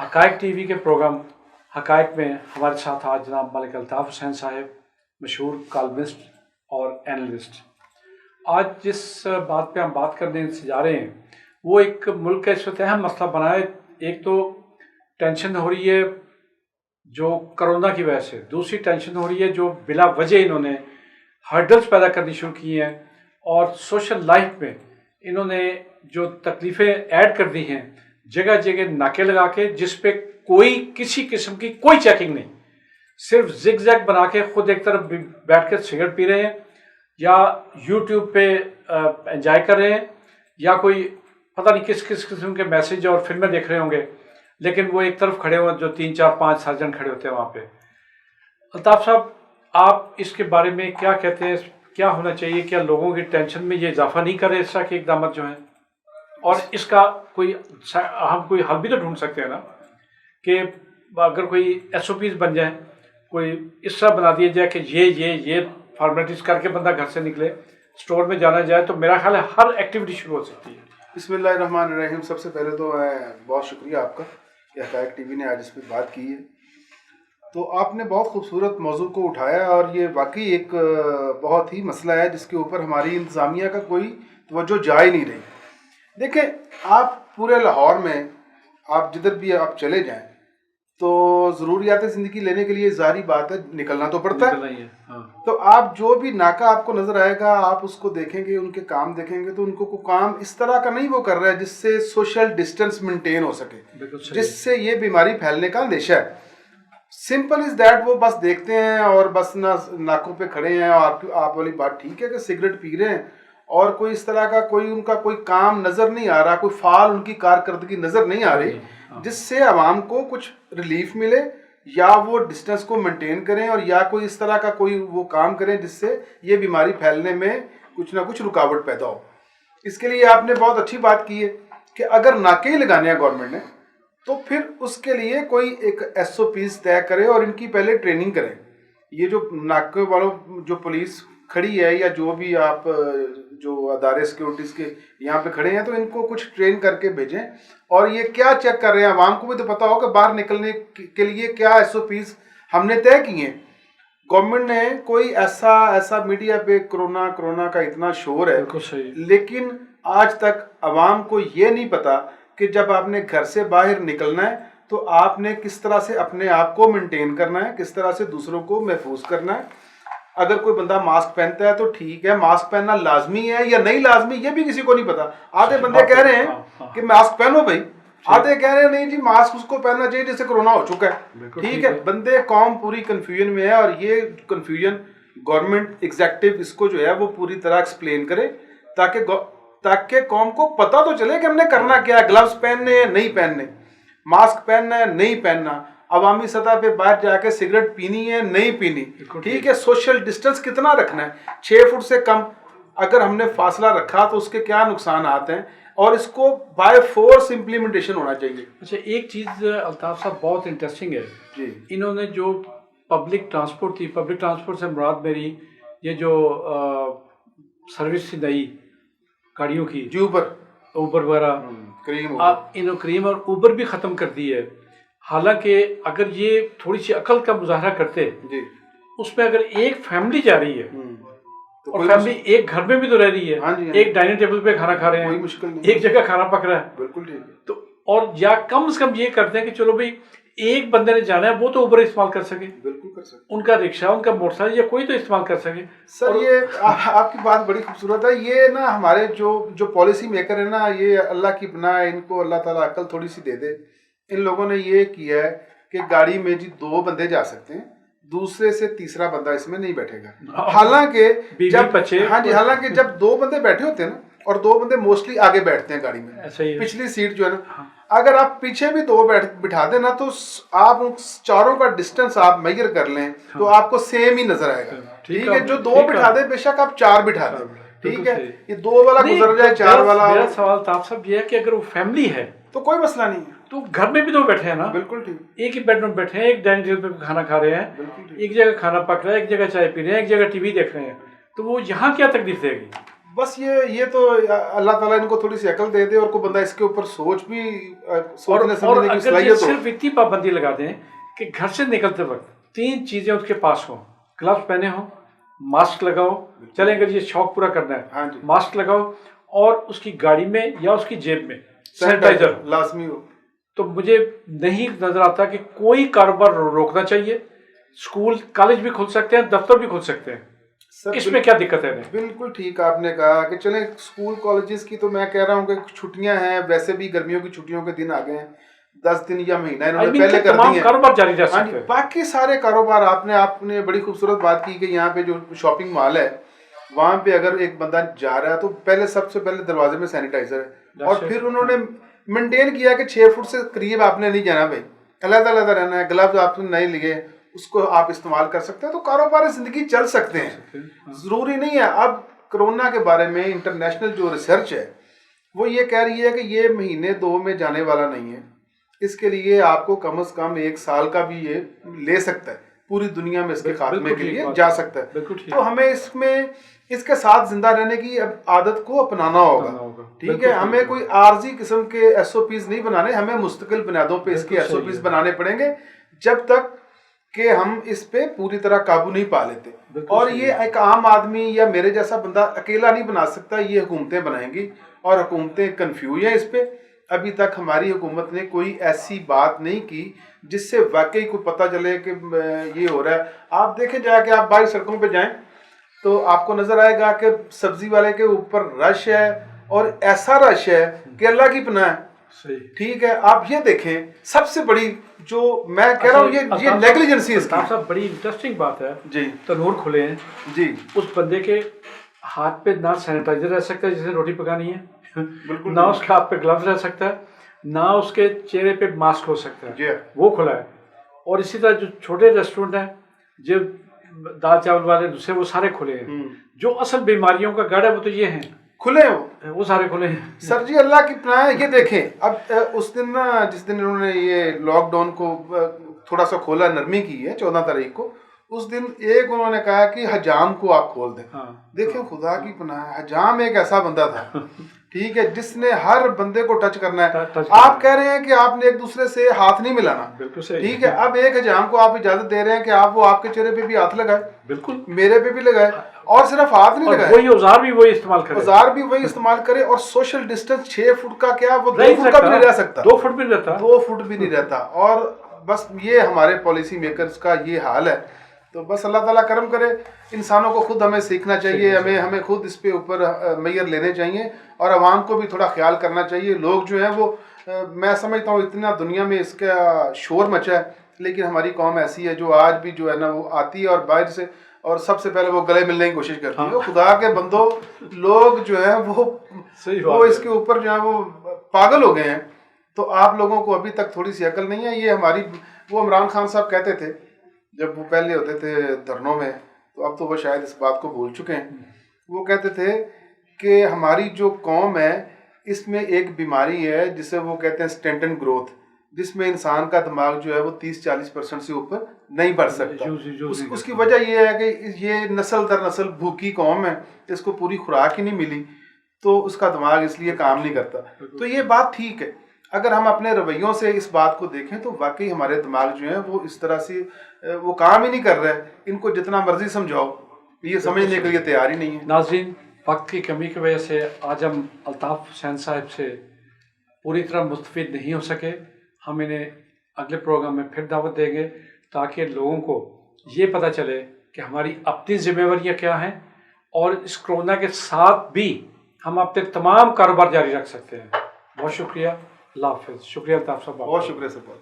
हक़ाइक़ TV के programme हक़ाइक़ में हमारे साथ आज जनाब मलिक अल्ताफ़ हुसैन साहब, मशहूर कॉलमिस्ट और एनालिस्ट। आज जिस बात पे हम बात करने से जा रहे हैं वो एक मुल्क का इस वक्त अहम मसला बना है। एक तो टेंशन हो रही है जो कोरोना की वजह से, दूसरी टेंशन हो रही है जो बिला वजह इन्होंने हर्डल्स पैदा करनी शुरू की हैं और सोशल लाइफ में इन्होंने जो तकलीफ़ें ऐड कर दी हैं, जगह जगह नाके लगा के, जिस पे कोई किसी किस्म की कोई चेकिंग नहीं, सिर्फ जिग जैग बना के खुद एक तरफ बैठ कर सिगरेट पी रहे हैं या यूट्यूब पे एंजॉय कर रहे हैं या कोई पता नहीं किस किस किस्म के मैसेज और फिल्में देख रहे होंगे, लेकिन वो एक तरफ खड़े हुए जो 3 4 5 सर्जन खड़े होते हैं वहाँ पे। अल्ताफ़ साहब, आप इसके बारे में क्या कहते हैं? क्या होना चाहिए? क्या लोगों की टेंशन में ये इजाफा नहीं करे इस तरह के इकदाम जो हैं? और इसका हम कोई हल भी तो ढूंढ सकते हैं ना कि अगर कोई SOPs बन जाए, कोई इस तरह बना दिया जाए कि ये फॉर्मेलिटीज करके बंदा घर से निकले, स्टोर में जाना जाए, तो मेरा ख्याल है हर एक्टिविटी शुरू हो सकती है। बिस्मिल्लाहिर्रहमानिर्रहीम। सबसे पहले तो बहुत शुक्रिया आपका कि हक़ाइक़ टीवी ने आज इस पर बात की है। तो आपने बहुत खूबसूरत मौजू को उठाया और ये वाकई एक बहुत ही मसला है जिसके ऊपर हमारी इंतज़ामिया का कोई तवज्जो जा ही नहीं रही। देखें, आप पूरे लाहौर में आप जिधर भी आप चले जाएं तो ज़रूरियात ज़िंदगी लेने के लिए ज़ाहिर बात है निकलना तो पड़ता है। हाँ। तो आप जो भी नाका आपको नज़र आएगा आप उसको देखेंगे, उनके काम देखेंगे तो उनको को काम इस तरह का नहीं वो कर रहा है जिससे सोशल डिस्टेंस मेंटेन हो सके, जिससे ये बीमारी फैलने का अंदेशा है। Simple is that. वो बस देखते हैं और बस नाकों पे खड़े हैं और आप वाली बात ठीक है कि सिगरेट पी रहे हैं और कोई इस तरह का उनका कोई काम नज़र नहीं आ रहा, कोई फाल उनकी कारकर्दगी नज़र नहीं आ रही जिससे आवाम को कुछ रिलीफ मिले या वो डिस्टेंस को मेंटेन करें और या कोई इस तरह का कोई वो काम करें जिससे ये बीमारी फैलने में कुछ ना कुछ रुकावट पैदा हो। इसके लिए आपने बहुत अच्छी बात की है कि अगर नाके ही लगाने हैं गवर्नमेंट ने तो फिर उसके लिए कोई एक SOPs तय करे और इनकी पहले ट्रेनिंग करें। ये जो नाके वालों जो पुलिस खड़ी है या जो भी आप जो अदारे सिक्योरिटीज़ के यहाँ पे खड़े हैं तो इनको कुछ ट्रेन करके भेजें और ये क्या चेक कर रहे हैं, आवाम को भी तो पता हो कि बाहर निकलने के लिए क्या SOPs हमने तय किए हैं। गवर्नमेंट ने कोई ऐसा मीडिया पे कोरोना का इतना शोर है, लेकिन आज तक आवाम को ये नहीं पता कि जब आपने घर से बाहर निकलना है तो आपने किस तरह से अपने आप को मेंटेन करना है, किस तरह से दूसरों को महफूज करना है। अगर कोई बंदा मास्क पहनता है तो ठीक है, मास्क पहनना लाजमी है या नहीं लाजमी ये भी किसी को नहीं पता। आधे बंदे कह रहे हैं कि मास्क पहनो भाई, आधे कह रहे हैं नहीं जी मास्क उसको पहनना चाहिए जिससे कोरोना हो चुका है। ठीक है, बंदे कौम पूरी कंफ्यूजन में है और ये कंफ्यूजन गवर्नमेंट एग्जेक्टिव इसको जो है वो पूरी तरह एक्सप्लेन करे ताकि कौम को पता तो चले कि हमने करना क्या है। ग्लव्स पहनने हैं नहीं पहनने, मास्क पहनना है नहीं पहनना, अवामी सतह पे बाहर जाके सिगरेट पीनी है नहीं पीनी, ठीक है, सोशल डिस्टेंस कितना रखना है, 6 फुट से कम अगर हमने फासला रखा तो उसके क्या नुकसान आते हैं और इसको बाय फोर्स इम्प्लीमेंटेशन होना चाहिए। अच्छा, एक चीज़ अल्ताफ़ साहब बहुत इंटरेस्टिंग है जी, इन्होंने जो पब्लिक ट्रांसपोर्ट थी, पब्लिक ट्रांसपोर्ट से मुराद मेरी ये जो सर्विस थी नई गाड़ियों की, ऊबर वगैरह, आप इन्होंने क्रीम और ऊबर भी ख़त्म कर दी है। हालांकि अगर ये थोड़ी सी अकल का मुजाहरा करते जी, उसमें अगर एक फैमिली जा रही है तो और फैमिली एक घर में भी तो रह रही है, हाँ जी, हाँ, एक डाइनिंग टेबल पे खाना खा रहे हैं, मुश्किल नहीं, एक जगह खाना पक रहा है, बिल्कुल ठीक है। तो और या कम से कम ये करते हैं कि चलो भाई एक बंदे ने जाना है वो तो ऊबर इस्तेमाल कर सके, बिल्कुल कर सके, उनका रिक्शा उनका मोटरसाइकिल या कोई तो इस्तेमाल कर सके। सर ये आपकी बात बड़ी खूबसूरत है। ये ना हमारे जो पॉलिसी मेकर है ना, ये अल्लाह की पनाह है, इनको अल्लाह ताला अकल थोड़ी सी दे दे। इन लोगों ने ये किया है कि गाड़ी में जी 2 बंदे जा सकते हैं, दूसरे से तीसरा बंदा इसमें नहीं बैठेगा। हालांकि जब 2 बंदे बैठे होते हैं ना, और 2 बंदे मोस्टली आगे बैठते हैं गाड़ी में, पिछली सीट जो है ना, अगर आप पीछे भी 2 बिठा देना तो आप उन चारों का डिस्टेंस आप मेजर कर लें तो आपको सेम ही नजर आएगा। ठीक है, जो 2 बिठा दे बेशक आप 4 बिठा दें, ठीक है, ये 2 वाला गुजर जाए 4 वाला। मेरा सवाल ताप साहब ये है कि अगर वो फैमिली है तो कोई मसला नहीं है, तो घर में भी तो बैठे हैं ना, बिल्कुल ठीक, एक ही बेडरूम बैठे हैं, एक डाइनिंग टेबल पे खाना खा रहे हैं, एक जगह खाना पक रहा है, एक जगह चाय पी रहे हैं, एक जगह टीवी देख रहे हैं, तो वो यहाँ क्या तकलीफ देगी? बस ये तो अल्लाह ताला इनको थोड़ी सी अकल दे दे और कोई बंदा इसके ऊपर सोच भी सोचने और समझने की अगर ये सलाहियत हो। सिर्फ इतनी पाबंदी लगा दें कि घर से निकलते वक्त 3 चीजें उसके पास हो, ग्लव्स पहने हो, मास्क लगाओ, चलें अगर ये शौक पूरा करना है, हाँ जी, मास्क लगाओ, और उसकी गाड़ी में या उसकी जेब में सैनिटाइजर हो। लाजमी हो। तो मुझे नहीं नजर आता कि कोई कारोबार रोकना चाहिए। स्कूल कॉलेज भी खुल सकते हैं, दफ्तर भी खुल सकते हैं, सर इसमें क्या दिक्कत है? बिल्कुल ठीक आपने कहा कि चले स्कूल कॉलेजेस की तो मैं कह रहा हूँ कि छुट्टियां हैं, वैसे भी गर्मियों की छुट्टियों के दिन आ गए हैं, 10 दिन या महीना इन्होंने पहले कर दिए हैं। कारोबार जारी रह हाँ सकते जी, हैं। बाकी सारे कारोबार आपने बड़ी खूबसूरत बात की कि यहाँ पे जो शॉपिंग मॉल है वहाँ पे अगर एक बंदा जा रहा है तो पहले सबसे पहले दरवाजे में सैनिटाइजर है, और फिर उन्होंने मेंटेन किया कि 6 फुट से करीब आपने नहीं जाना भाई, अलग-अलग रहना है, ग्लव्स आपने नहीं लिए उसको आप इस्तेमाल कर सकते हैं, तो कारोबार जिंदगी चल सकते हैं। जरूरी नहीं है। अब कोरोना के बारे में इंटरनेशनल जो रिसर्च है वो ये कह रही है कि ये महीने 2 में जाने वाला नहीं है, इसके लिए आपको कम से कम 1 साल का भी ये ले सकता है, पूरी दुनिया में इसके खात्मे के लिए जा सकता है। तो हमें इसके साथ जिंदा रहने की अब आदत को अपनाना होगा। ठीक है, हमें कोई आर्जी किस्म के एसओपीज नहीं बनाने, हमें मुस्तकिल बुनियादों पे इसके एसओपीज बनाने पड़ेंगे जब तक कि हम इस पे पूरी तरह काबू नहीं पा लेते। और ये एक आम आदमी या मेरे जैसा बंदा अकेला नहीं बना सकता, ये हुकूमतें बनाएंगी, और हुकूमतें कंफ्यूज हैं इस पे। अभी तक हमारी हुकूमत ने कोई ऐसी बात नहीं की जिससे वाकई को पता चले कि ये हो रहा है। आप देखें जाके, आप बाहर सड़कों पे जाएं तो आपको नजर आएगा कि सब्जी वाले के ऊपर रश है, और ऐसा रश है कि अल्लाह की पनाह है। ठीक है, आप ये देखें, सबसे बड़ी जो मैं कह रहा हूँ ये नेग्लिजेंसी इसकी। साहब बड़ी इंटरेस्टिंग बात है जी, तनूर खुले हैं जी, उस बंदे के हाथ पे ना सैनिटाइजर रह सकता है जिसे रोटी पकानी है, बिल्कुल ना उसके हाथ पे ग्लव्स रह सकता है, ना उसके चेहरे पे मास्क हो सकता है, जी, वो खुला है। और इसी तरह जो छोटे रेस्टोरेंट हैं, जो दाल चावल वाले दूसरे, वो सारे खुले हैं। जो असल बीमारियों का गढ़ है वो तो ये हैं, खुले हैं, वो सारे खुले हैं। सर जी, अल्लाह की पनाह है। ये देखें, अब उस दिन ना, जिस दिन इन्होंने ये लॉकडाउन को थोड़ा सा खोला, नरमी की है 14 तारीख को, उस दिन एक उन्होंने कहा कि हजाम को आप खोल दें। देखें, खुदा की पनाह, हजाम एक ऐसा बंदा था, ठीक है, जिसने हर बंदे को टच करना है। आप कह रहे हैं कि आपने एक दूसरे से हाथ नहीं मिलाना, बिल्कुल सही, ठीक है। अब एक हजाम को आप इजाजत दे रहे हैं कि आप वो आपके चेहरे पे भी हाथ लगाए, बिल्कुल मेरे पे भी लगाए, और सिर्फ हाथ नहीं लगाए, वही औजार भी वही इस्तेमाल करे, इस्तेमाल करे। और सोशल डिस्टेंस 6 फुट का क्या, वो 2 फुट का भी नहीं रह सकता, 2 फुट भी नहीं रहता, 2 फुट भी नहीं रहता। और बस ये हमारे पॉलिसी मेकर्स का ये हाल है। तो बस अल्लाह ताला करम करे, इंसानों को खुद हमें सीखना चाहिए, हमें खुद इस पे ऊपर मैयर लेने चाहिए, और आवाम को भी थोड़ा ख्याल करना चाहिए। लोग जो हैं वो मैं समझता हूँ इतना दुनिया में इसका शोर मचा है, लेकिन हमारी कौम ऐसी है जो आज भी जो है ना वो आती है और बाहर से, और सबसे पहले वो गले मिलने की कोशिश करती है। खुदा के बंदो, लोग जो है वो इसके ऊपर जो है वो पागल हो गए हैं। तो आप लोगों को अभी तक थोड़ी सी अकल नहीं है। ये हमारी, वो इमरान खान साहब कहते थे जब वो पहले होते थे धरनों में, तो अब तो वो शायद इस बात को भूल चुके हैं। वो कहते थे कि हमारी जो कौम है इसमें एक बीमारी है जिसे वो कहते हैं स्टेंटन ग्रोथ, जिसमें इंसान का दिमाग जो है वो 30-40% से ऊपर नहीं बढ़ सकता। उसकी वजह ये है कि ये नस्ल दर नस्ल भूखी कौम है, इसको पूरी खुराक ही नहीं मिली, तो उसका दिमाग इसलिए काम नहीं करता। तो ये बात ठीक है, अगर हम अपने रवैयों से इस बात को देखें तो वाकई हमारे दिमाग जो है वो इस तरह से वो काम ही नहीं कर रहा है। इनको जितना मर्जी समझाओ, ये समझने के लिए तैयार ही नहीं है। नाज़रीन, वक्त की कमी की वजह से आज हम अल्ताफ़ हुसैन साहब से पूरी तरह मुस्तफ़ीद नहीं हो सके। हम इन्हें अगले प्रोग्राम में फिर दावत देंगे ताकि लोगों को ये पता चले कि हमारी अपनी जिम्मेवारियाँ क्या हैं, और इस कोरोना के साथ भी हम अपने तमाम कारोबार जारी रख सकते हैं। बहुत शुक्रिया, अल्लाह हाफ़िज़। शुक्रिया अल्ताफ़ साहब, बहुत शुक्रिया सर।